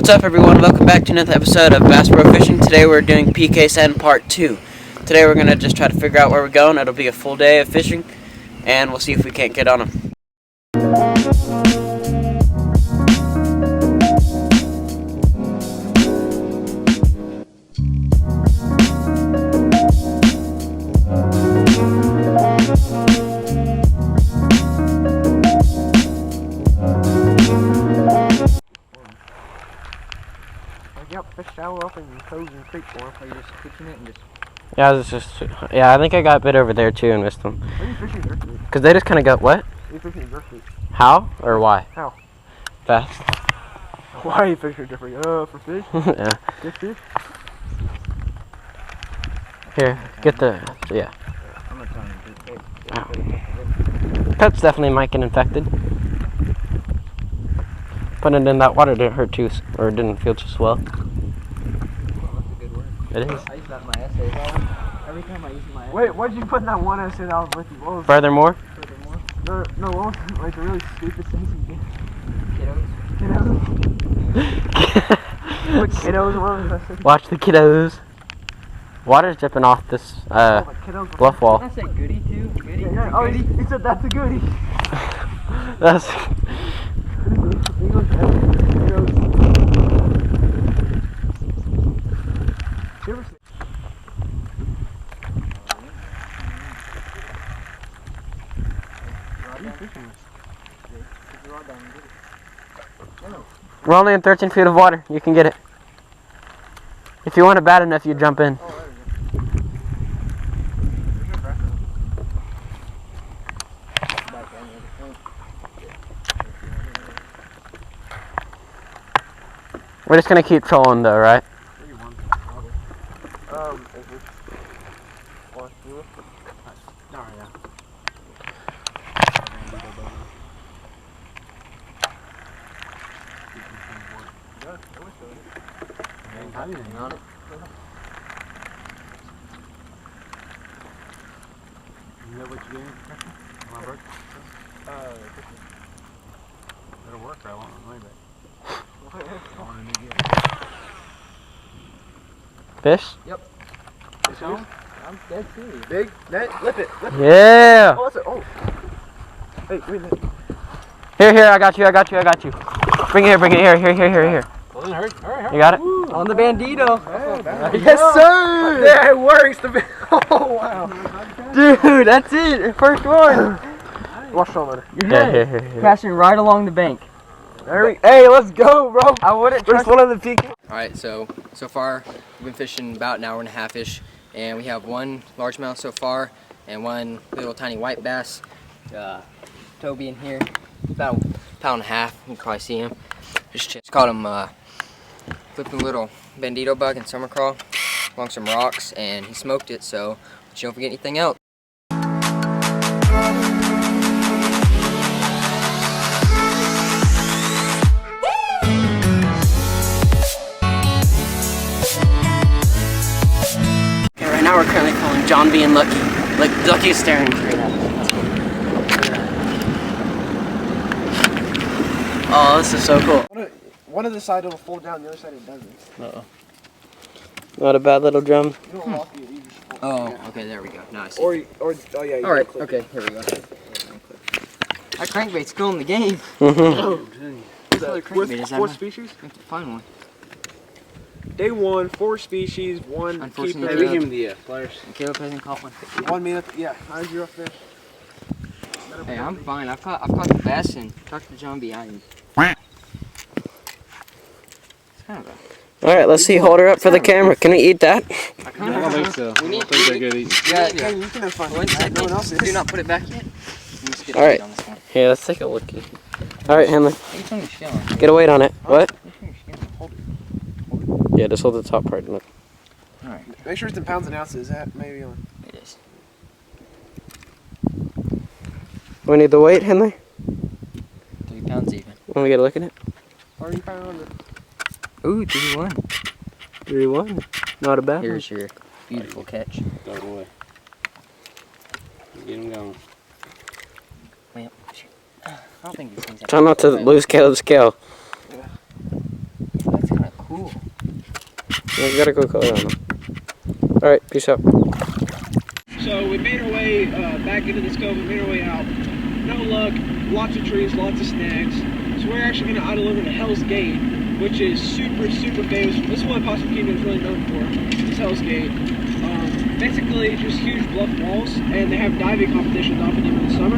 What's up, everyone? Welcome back to another episode of Bass Pro Fishing. Today we're doing PK Sand Part 2. Today we're going to just try to figure out where we're going. It'll be a full day of fishing, and we'll see if we can't get on them. Fish shallow up in coves and creek for him. Are you just fishing it and just... Yeah, I think I got bit over there too and missed them. Why are you fishing your feet? Because they just kind of go, what? Are you fishing your feet? How? Or why? How? Fast. Why are you fishing different? For fish? Yeah. Good fish? Here, get the, yeah. I'm not trying to get bait. Pets definitely might get infected. Putting it in that water didn't hurt too, or didn't feel too swell. That's a good word. It is. I use that in my essays. Every time I use my essay. Wait, what did you put in that one essay that I was with you? What was Furthermore? Furthermore? No, what was like the really stupid things you did? Kiddos? What kiddos? What was that? Watch the kiddos. Water's dripping off this bluff wall. Did I say goody too? Goody? Yeah. Oh, he said that's a goody. That's... We're only in 13 feet of water. You can get it. If you want it bad enough, you jump in. We're just gonna keep trolling though, right? It'll work, I won't leave it. Fish? Yep. I'm dead serious. Big net, lip it. Yeah. Oh, that's it. Oh. Hey, give me that. Here, I got you. Bring it here. Well, then hurry. You got it? Ooh. On the bandito. Yes, sir. Yeah, it works. Oh, wow. Dude, that's it. First one. Watch on later. Here. Passing right along the bank. Hey, let's go, bro. I wouldn't trust one of the PK. Alright, so far we've been fishing about an hour and a half-ish, and we have one largemouth so far and one little tiny white bass. Toby in here, about a pound and a half. You can probably see him. Just caught him flipping a little bandito bug in summer crawl along some rocks, and he smoked it, so you don't forget anything else. Now we're currently calling Jon B and Lucky. Like, Lucky's staring straight at us. Oh, this is so cool. One of the side will fold down, the other side it doesn't. Uh-oh. Not a bad little drum. You don't lock it, you just fold Oh, okay, there we go. Nice. oh yeah. Alright, okay, here we go. That crankbait's still in the game. Four species? We have to find one. Day 1, 4 species, 1 Unfortunately, keeper. Hey, we give him the flares. And Caleb hasn't caught one. 1 minute, yeah. How's your fish? Hey, I'm fine. I've caught the bass and talked to Jon B. It's kind of a... Alright, let's see. Hold her up for the camera. Can we eat that? I I don't think so. I don't think they're good eating. Yeah, you can have fun. One second. No one else is. Do not put it back yet. Let's get a Alright. weight on this one. Here, let's take a lookie. Alright, Henley. Which one are you shelling? Get a weight on it. What? Which one are you shelling? Hold it. Yeah, just hold the top part. Look. Alright. Make sure it's in pounds and ounces. That maybe on. It is. We need the weight, Henley? 3 pounds even. Want to get a look at it? 30 pounds. Ooh, 3-1. 3-1. Not a bad one. Here's your beautiful catch. Throw it away. Get him going. Well, I don't think these things have Try not to lose Caleb's scale. That's kind You gotta go color on them. Alright, peace out. So we made our way back into this cove and made our way out. No luck, lots of trees, lots of snags. So we're actually going to out-deliver to Hell's Gate, which is super, super famous. This is what Possum Kingdom is really known for, is Hell's Gate. Basically, just huge bluff walls, and they have diving competitions often even in the summer.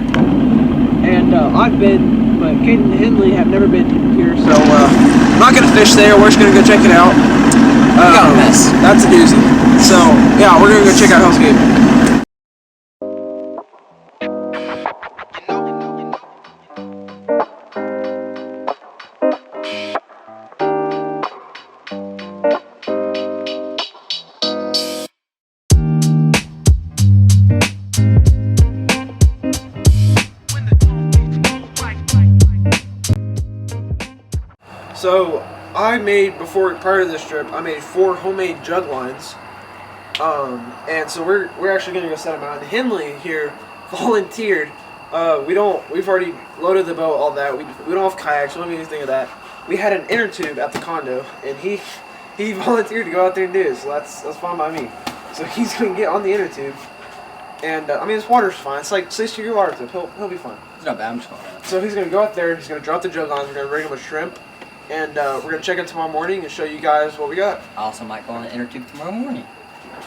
And I've been, but Caden and Henley have never been here, so I'm not going to fish there. We're just going to go check it out. got a mess. That's a doozy. So, yeah, we're going to go check out Hell's Gate. So I made prior to this trip, I made 4 homemade jug lines, and so we're actually gonna go set them out. And Henley here volunteered. We've already loaded the boat, all that. We don't have kayaks, we don't have anything of that. We had an inner tube at the condo, and he volunteered to go out there and do it. So that's fine by me. So he's gonna get on the inner tube, and I mean this water's fine. It's like 6-degree water tip. He'll be fine. It's not bad. I'm just going out. So he's gonna go out there. He's gonna drop the jug lines. We're gonna rig them with shrimp. And we're going to check it tomorrow morning and show you guys what we got. I also might go on the inner tube tomorrow morning.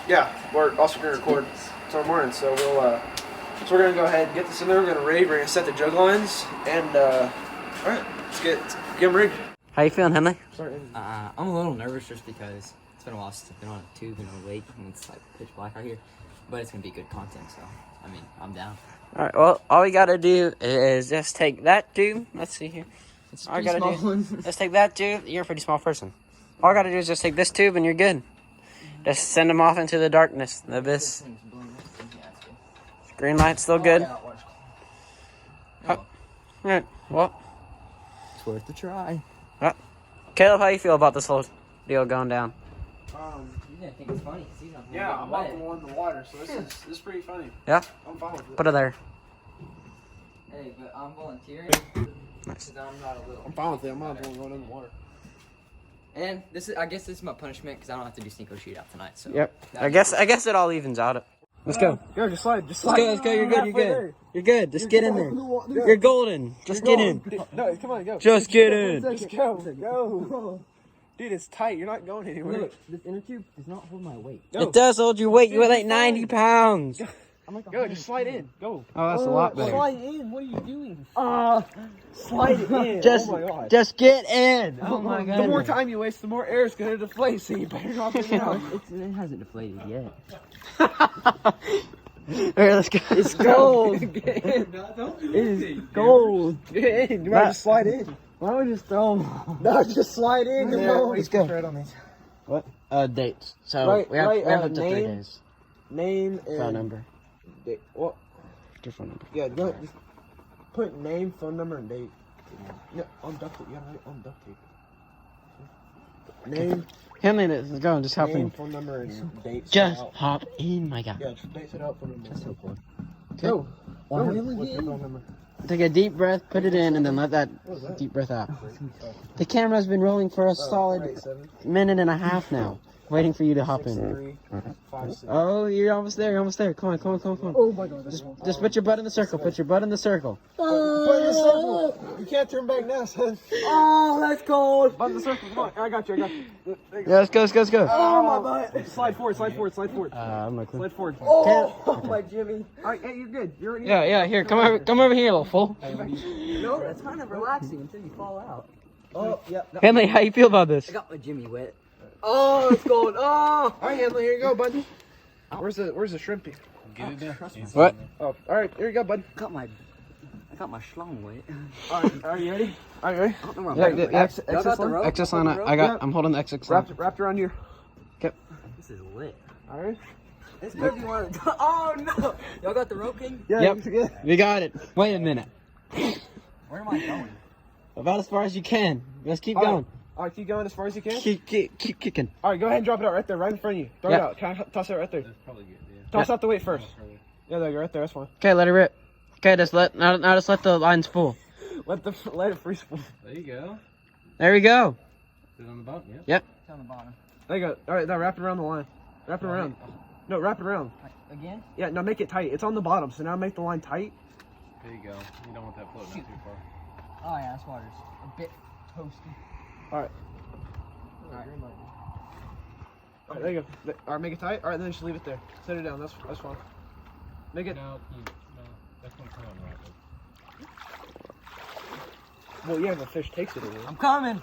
Yeah, we're also going to record tomorrow morning. So we're going to go ahead and get this in there. We're going to rig. We're going to set the jug lines. And, alright, let's get them rigged. How you feeling, Henley? I'm a little nervous just because it's been a while since I've been on a tube in a lake and it's like pitch black out here. But it's going to be good content, so, I mean, I'm down. Alright, well, all we gotta do is just take that tube. Let's see here. It's All I pretty gotta small. do, let's take that tube. You're a pretty small person. All I gotta do is just take this tube and you're good. Just send them off into the darkness, the abyss. Green light's still good. Alright, well. It's worth a try. Caleb, how you feel about this whole deal going down? You didn't think it's funny because he's not Yeah, I'm not the one in the water, so this is pretty funny. Yeah? I'm fine with it. Put it there. Hey, but I'm volunteering. Nice. I'm not a little. I'm fine with it. I'm not the one going in the water. And I guess this is my punishment because I don't have to do Sneako shootout tonight. So. Yep. I guess it all evens out. Let's go. Go, just slide. Let's go. You're good. You're good. You're good. Just get in there. You're golden. Just get in. No, come on, go. Just get in. Just go. Dude, it's tight. You're not going anywhere. Look, this inner tube does not hold my weight. Go. It does hold your weight. You weigh like 90 pounds. Go, just slide in. Go. Oh, that's a lot better. Slide in. What are you doing? Slide in. Just, oh my God. Just get in. Oh my God. The more time you waste, the more air is going to deflate, so you better not get out. It hasn't deflated yet. Alright, let's go. It's gold. Get in. It is gold. Get in. You might just slide in. Why don't we just throw them? No, just slide in. Come on. Let's go. Right on these. What? Dates. So Right, we have up to 3 name. days. Name and Phone number. date. What? Your phone number. Yeah, go ahead. Just put name, phone number, and date. No, on duct tape. You gotta write on duct tape. Name, Henley, let's go. Just hop name, in. phone number, and date. Just out. hop in, my God. Yeah, just date it out. Phone number. That's so cool. Go. Why Go. are we What's your in? phone number? Take a deep breath, put it in, and then let that deep breath out. The camera's been rolling for a solid 887 minute and a half now, waiting for you to hop in. 6356. Oh, you're almost there. You're almost there. Come on. Oh my God. Just put your butt in the circle. Put your butt in the circle. Put in the circle. You can't turn back now, son. Oh, that's cold. Butt in the circle. Come on. I got you. There you go. Yeah, let's go. Oh, my butt. Slide forward. I'm not Slide forward. Oh, my Jimmy. All right, hey, you're good. You're Yeah. Here, come over here, little fool. No, that's kind of relaxing until you fall out. Oh, yeah. No. Henley, how you feel about this? I got my Jimmy wet. Oh, it's cold. Oh. All right, Henley, here you go, bud. Where's the shrimpy? Get it there. What? Oh, all right, here you go, bud. I got my schlong wet. All right, are you ready? All right, ready? I don't know where Yeah, I'm the going. X Y'all got the rope? Access line. I'm holding the X line. Wrapped around here. This is lit. All right. It's good if you want to. Oh, no. Y'all got the rope, King? Yeah. Yep. it's good. We got it. Wait a minute. Where am I going? About as far as you can. Let's keep All right. going. All right, keep going as far as you can. Keep kicking. All right, go ahead and drop it out right there, right in front of you. Throw Yeah. it out. Try and toss it right there. That's probably good, yeah. Toss out the weight first. Yeah, there you go, right there. That's fine. Okay, let it rip. Okay, now just let the lines spool. Let it free spool. There you go. There we go. Put it on the bottom, yeah. Yep. It's on the bottom. There you go. All right, now wrap it around the line. Wrap it around. No, wrap it around. Again? Yeah, now make it tight. It's on the bottom, so now make the line tight. There you go. You don't want that floating out too far. Oh yeah, this water's a bit toasty. All right. Alright. All right, there you go. All right, make it tight. All right, then just leave it there. Set it down. That's fine. Make it. No, that's gonna come on right. Well, yeah, the fish takes it away. I'm coming!